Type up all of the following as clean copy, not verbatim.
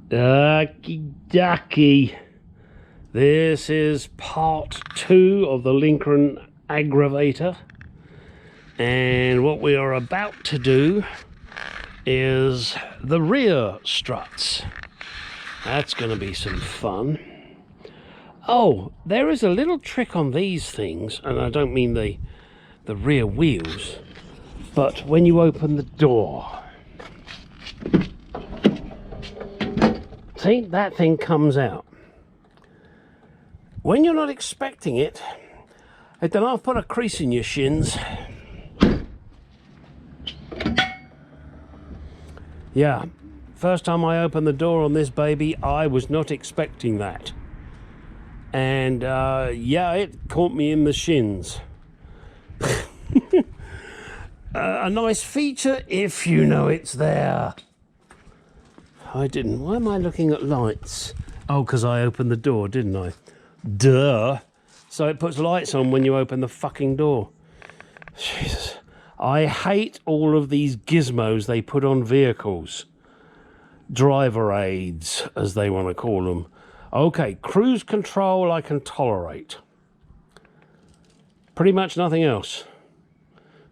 Ducky ducky. This is part 2 of the Lincoln Aggrovator, and what we are about to do is the rear struts. That's going to be some fun. Oh, there is a little trick on these things, and I don't mean the rear wheels, but when you open the door, see, that thing comes out. When you're not expecting it, I don't know, I've put a crease in your shins. Yeah, first time I opened the door on this baby, I was not expecting that. And yeah, it caught me in the shins. A nice feature if you know it's there. I didn't. Why am I looking at lights? Oh, because I opened the door, didn't I? Duh. So it puts lights on when you open the fucking door. Jesus. I hate all of these gizmos they put on vehicles. Driver aids, as they want to call them. Okay, cruise control I can tolerate. Pretty much nothing else.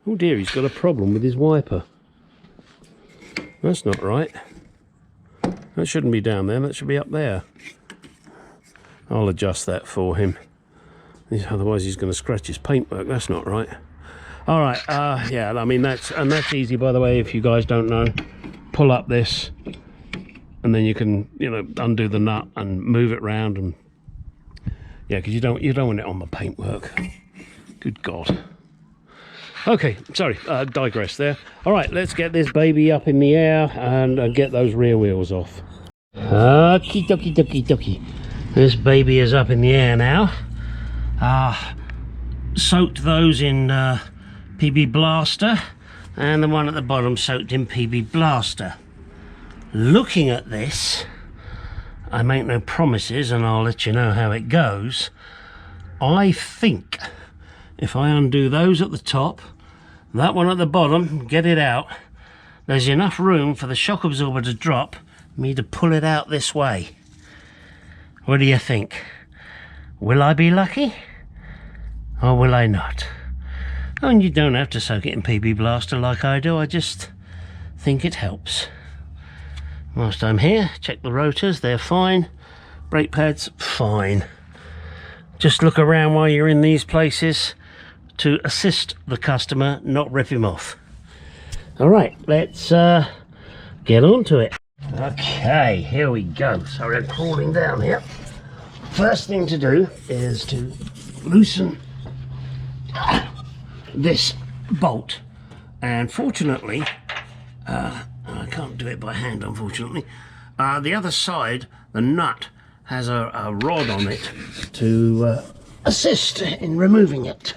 Oh dear, he's got a problem with his wiper. That's not right. That shouldn't be down there, that should be up there. I'll adjust that for him. Otherwise he's going to scratch his paintwork, that's not right. Alright, yeah, I mean, that's easy, by the way, if you guys don't know. Pull up this, and then you can, you know, undo the nut and move it round, and yeah, because you don't want it on the paintwork. Good God. Okay, sorry, digress there. All right, let's get this baby up in the air and get those rear wheels off. Okie dokie dokie dokie. This baby is up in the air now. Soaked those in PB Blaster, and the one at the bottom soaked in PB Blaster. Looking at this, I make no promises, and I'll let you know how it goes. I think if I undo those at the top, that one at the bottom, get it out, there's enough room for the shock absorber to drop, me to pull it out this way. What do you think? Will I be lucky? Or will I not? And you don't have to soak it in PB Blaster like I do, I just think it helps. Whilst I'm here, check the rotors, they're fine. Brake pads, fine. Just look around while you're in these places to assist the customer, not rip him off. All right, let's get on to it. Okay, here we go. Sorry, I'm crawling down here. First thing to do is to loosen this bolt, and fortunately, I can't do it by hand, unfortunately. The other side, the nut has a rod on it to assist in removing it.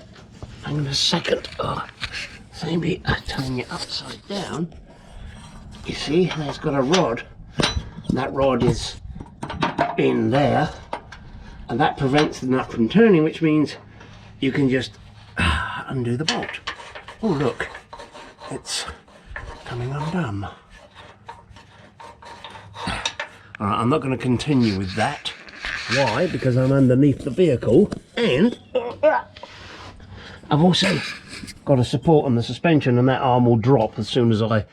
Hang on a second. Maybe turning it upside down. You see, there's got a rod. That rod is in there, and that prevents the nut from turning, which means you can just undo the bolt. Oh look, it's coming undone. Alright, I'm not going to continue with that. Why? Because I'm underneath the vehicle, and I've also got a support on the suspension, and that arm will drop as soon as I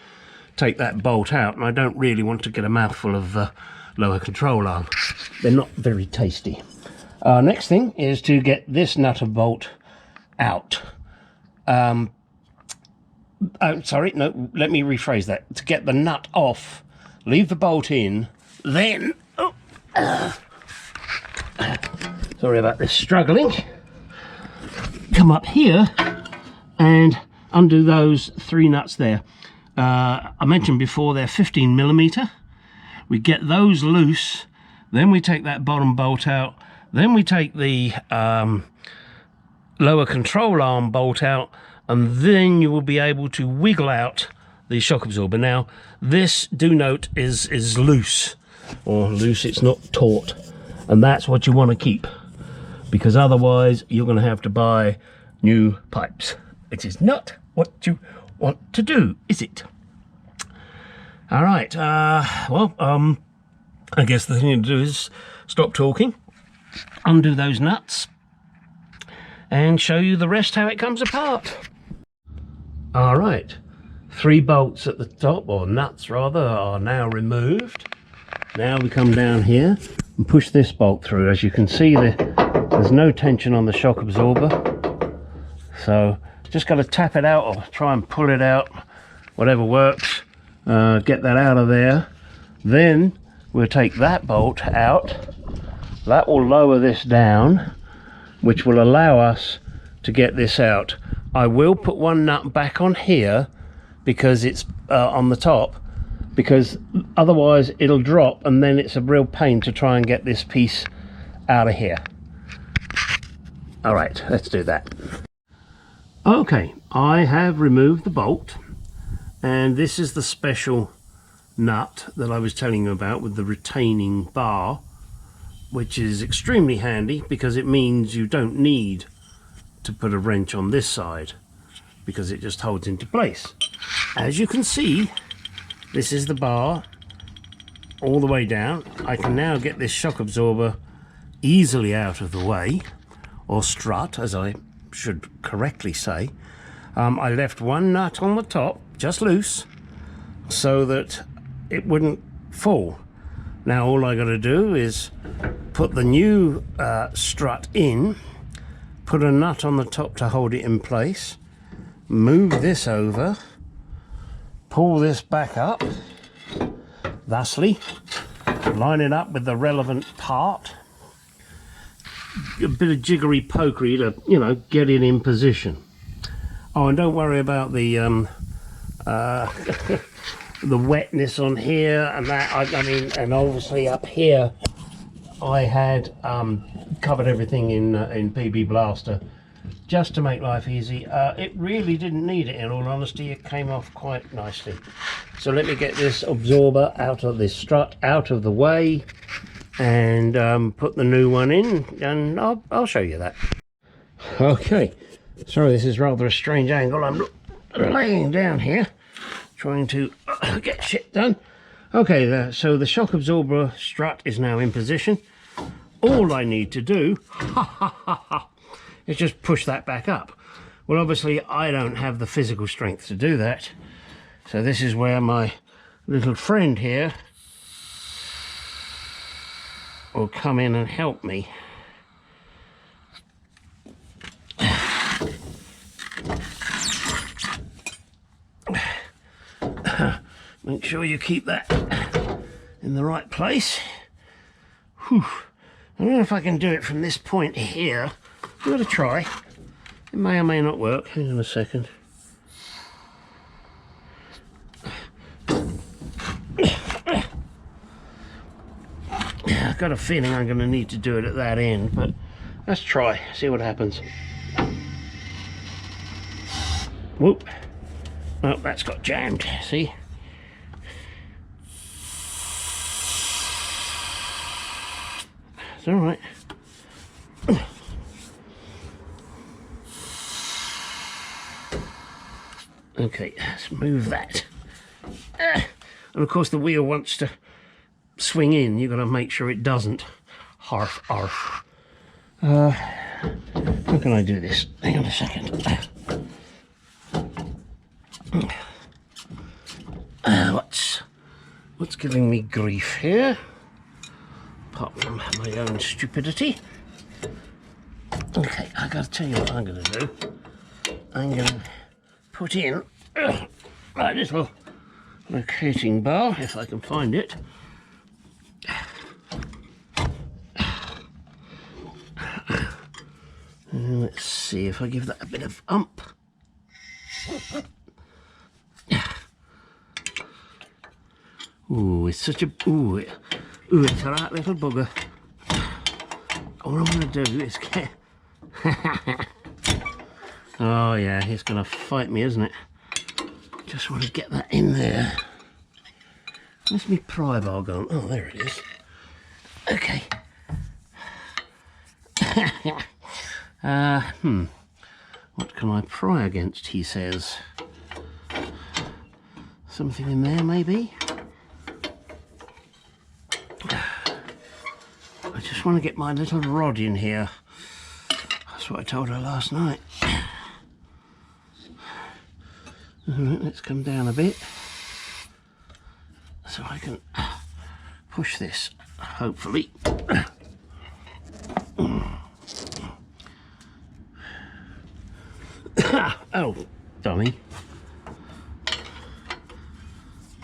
take that bolt out, and I don't really want to get a mouthful of lower control arm. They're not very tasty. Next thing is to get this nut and bolt out. Oh, sorry, no, let me rephrase that. To get the nut off, leave the bolt in, then sorry about this struggling, come up here and undo those 3 nuts there. I mentioned before they're 15mm. We get those loose, then we take that bottom bolt out, then we take the lower control arm bolt out, and then you will be able to wiggle out the shock absorber. Now this, do note, is loose, or loose, it's not taut, and that's what you want to keep, because otherwise you're going to have to buy new pipes, which is not what you want to do, is it? All right, well, I guess the thing to do is stop talking, undo those nuts, and show you the rest how it comes apart. All right, 3 bolts at the top, or nuts rather, are now removed. Now we come down here and push this bolt through. As you can see, there's no tension on the shock absorber, so just got to tap it out or try and pull it out, whatever works. Get that out of there. Then we'll take that bolt out. That will lower this down, which will allow us to get this out. I will put one nut back on here because it's on the top, because otherwise it'll drop and then it's a real pain to try and get this piece out of here. All right, let's do that. Okay, I have removed the bolt, and this is the special nut that I was telling you about with the retaining bar, which is extremely handy because it means you don't need to put a wrench on this side because it just holds into place. As you can see, this is the bar all the way down. I can now get this shock absorber easily out of the way, or strut as I should correctly say. I left one nut on the top just loose so that it wouldn't fall. Now all I got to do is put the new strut in, put a nut on the top to hold it in place, move this over, pull this back up, thusly, line it up with the relevant part, a bit of jiggery pokery to, you know, get it in position. Oh, and don't worry about the the wetness on here and that. I mean, and obviously up here I had covered everything in PB Blaster just to make life easy. It really didn't need it, in all honesty. It came off quite nicely. So let me get this absorber out of this strut out of the way and put the new one in, and I'll show you that. Okay, sorry, this is rather a strange angle. I'm laying down here trying to get shit done. Okay, so the shock absorber strut is now in position. All I need to do is just push that back up. Well, obviously I don't have the physical strength to do that, so this is where my little friend here will come in and help me. Make sure you keep that in the right place. Whew. I don't know if I can do it from this point here. I'm going to try. It may or may not work. Hang on a second. I've got a feeling I'm going to need to do it at that end, but let's try, see what happens. Whoop. Oh, that's got jammed, see? It's all right. Okay, let's move that. And of course the wheel wants to swing in. You've got to make sure it doesn't. Harf, arf. How can I do this? Hang on a second. What's giving me grief here? Apart from my own stupidity. Okay, I gotta tell you what I'm gonna do. I'm gonna put in a little locating bar, if I can find it. Let's see if I give that a bit of ump. Ooh, it's such a ooh, it's a right little bugger. All I'm going to do is get... Oh yeah, he's going to fight me, isn't it? Just want to get that in there. Where's my pry bar gone? Oh, there it is. Okay. What can I pry against, he says. Something in there, maybe? just want to get my little rod in here. That's what I told her last night. Alright, let's come down a bit so I can push this, hopefully. Oh, dummy.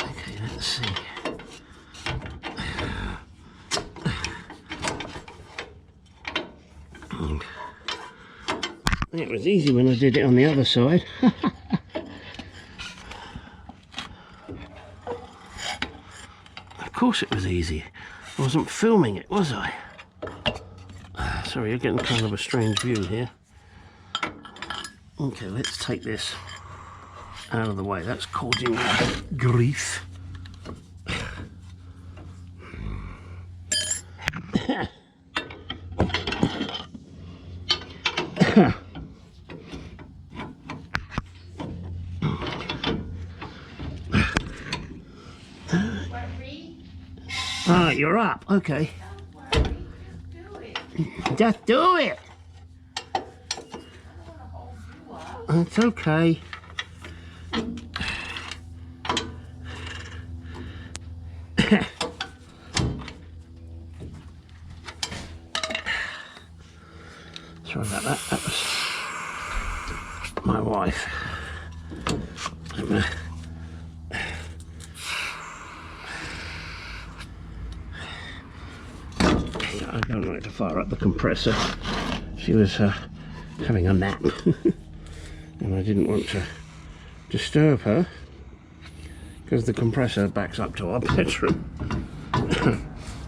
Okay, let's see. It was easy when I did it on the other side. Of course it was easy. I wasn't filming it, was I? Sorry, you're getting kind of a strange view here. Okay, let's take this out of the way. That's causing grief. Ah, you're up. Okay. Just do it. It's okay. Sorry about that. That was my wife. I don't like to fire up the compressor. She was having a nap. And I didn't want to disturb her because the compressor backs up to our bedroom.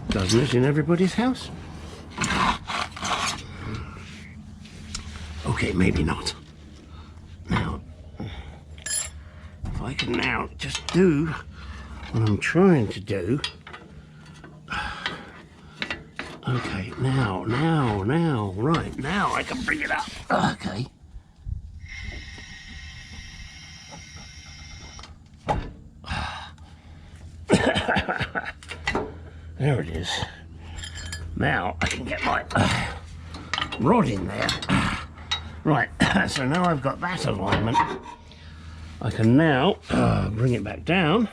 Doesn't it in everybody's house? Okay, maybe not. Now, if I can now just do what I'm trying to do. Okay, now, right, now I can bring it up. Okay. There it is. Now I can get my rod in there. Right, so now I've got that alignment. I can now bring it back down.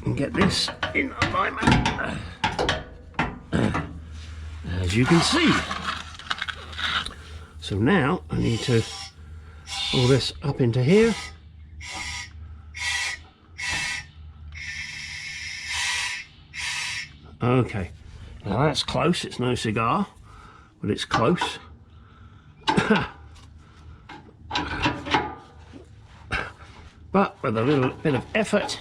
And get this in alignment. As you can see. So now I need to pull this up into here. Okay, now that's close. It's no cigar, but it's close. But with a little bit of effort,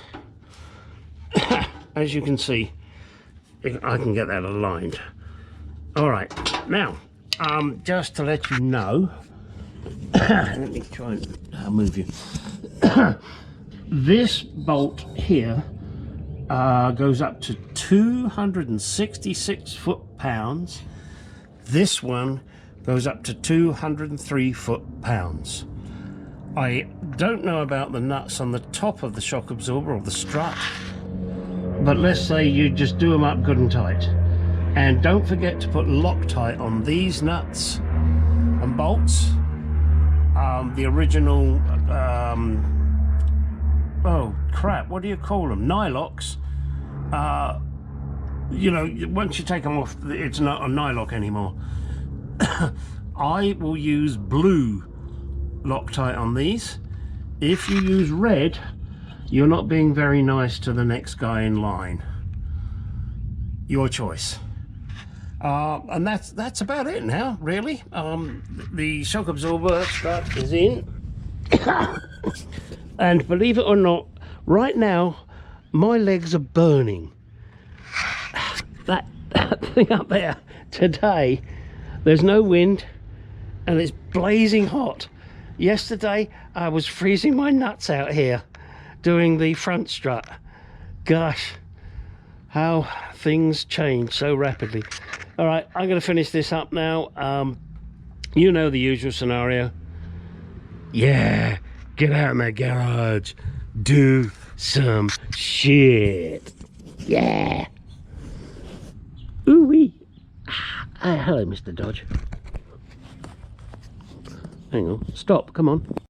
as you can see, I can get that aligned. All right, now just to let you know, let me try and move you. This bolt here goes up to 266 foot-pounds. This one goes up to 203 foot-pounds. I don't know about the nuts on the top of the shock absorber or the strut, but let's say you just do them up good and tight. And don't forget to put Loctite on these nuts and bolts. The original, oh crap, what do you call them? Nylocs. You know, once you take them off, it's not a nylock anymore. I will use blue Loctite on these. If you use red, you're not being very nice to the next guy in line. Your choice. And that's about it now, really. The shock absorber strut is in. And believe it or not, right now my legs are burning. That thing up there today, there's no wind and it's blazing hot. Yesterday I was freezing my nuts out here doing the front strut. Gosh, how things change so rapidly. All right, I'm going to finish this up now. You know the usual scenario. Yeah, get out in the garage, do some shit. Yeah. Ooh-wee. Hello, Mr. Dodge. Hang on. Stop. Come on.